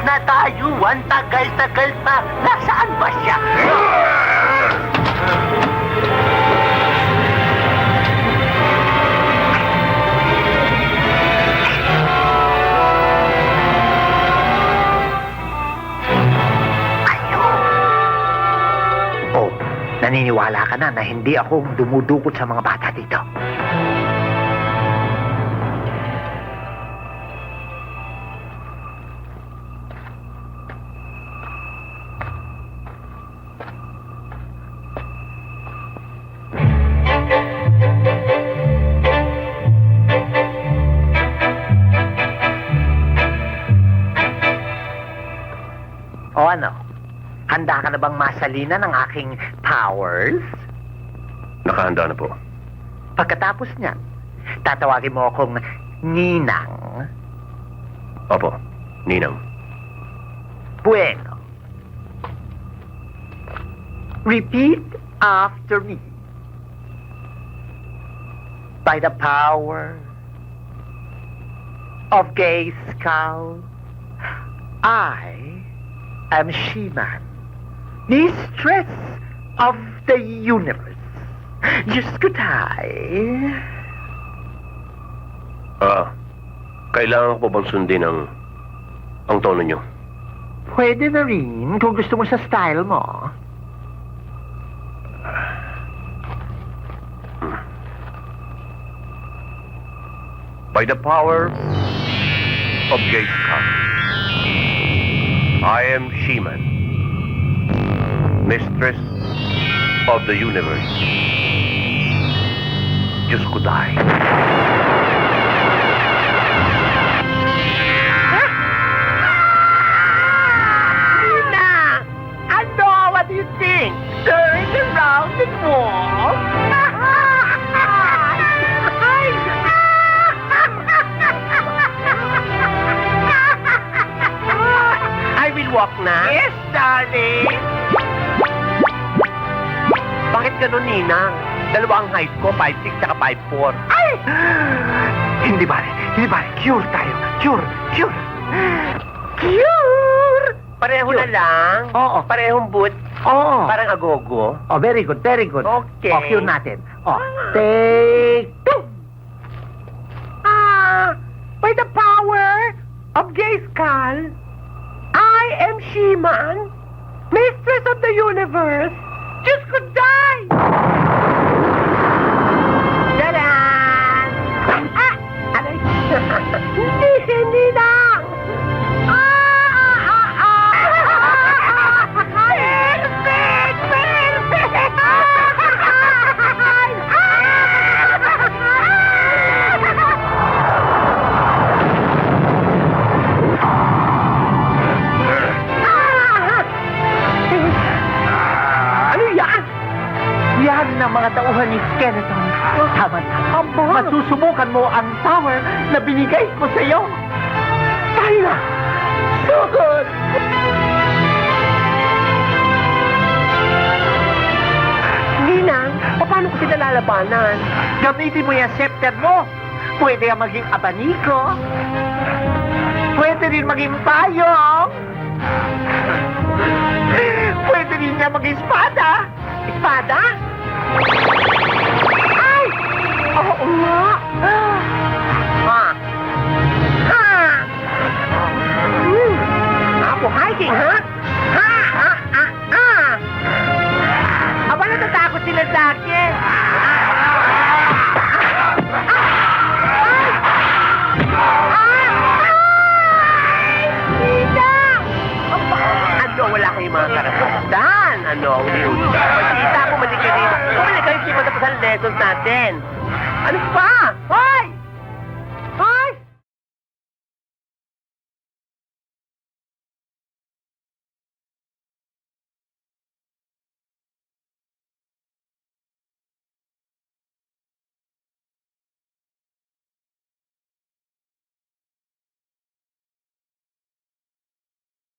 na tayo. Ang tagal-tagal pa. Nasaan ba siya? Oh, naniniwala ka na hindi ako dumudukot sa mga bata dito. O ano? Handa ka na bang masalina ng aking powers? Nakahanda na po. Pagkatapos niyan, tatawagin mo akong Ninang. Opo, Ninang. Bueno. Repeat after me. By the power of Grayskull, I am She-Man, mistress of the universe. Diyos ko tayo. Kailangan ko bang sundin ang tono nyo? Pwede na rin kung gusto mo sa style mo. By the power of Grayskull, I am She-Man, mistress of the universe. Diyos ko tayo. Nina! Ano? What do you think? Turn around and walk? I will walk na? Yes, darling. Bakit ganun, Ninang? Dalawa ang height ko, 5'6", saka 5'4". Ay! Hindi ba? Cure tayo. Cure. Cure! Pareho Cure. na lang? Oo. Parehong boot? Oo. Parang agogo? Oh, very good. Okay. O, cure natin. O, take two. By the power of Grayskull, I am She-Man, mistress of the universe. Diyos ko, die! Tadaan! Aray! Hindi na! Perfect! Ano yan? Yan ang mga tauhan ni Skeleton. Tama. Masusubukan mo ang power na binigay ko sa iyo. Tayo na. Sugod! Ninang, paano ko sila lalabanan? Gamitin mo yung scepter mo. Pwede yung maging abaniko. Pwede rin maging payong. Pwede rin niya maging espada. Espada? Ay! Oo nga! Ako hiking, ha? Aba, natatakot sila sa akin. Ano, wala kayong mga karapatan. Ano, Masita ako, mali ka rin. Bumalik kayo, hindi matapos ang lessons natin. Ano pa?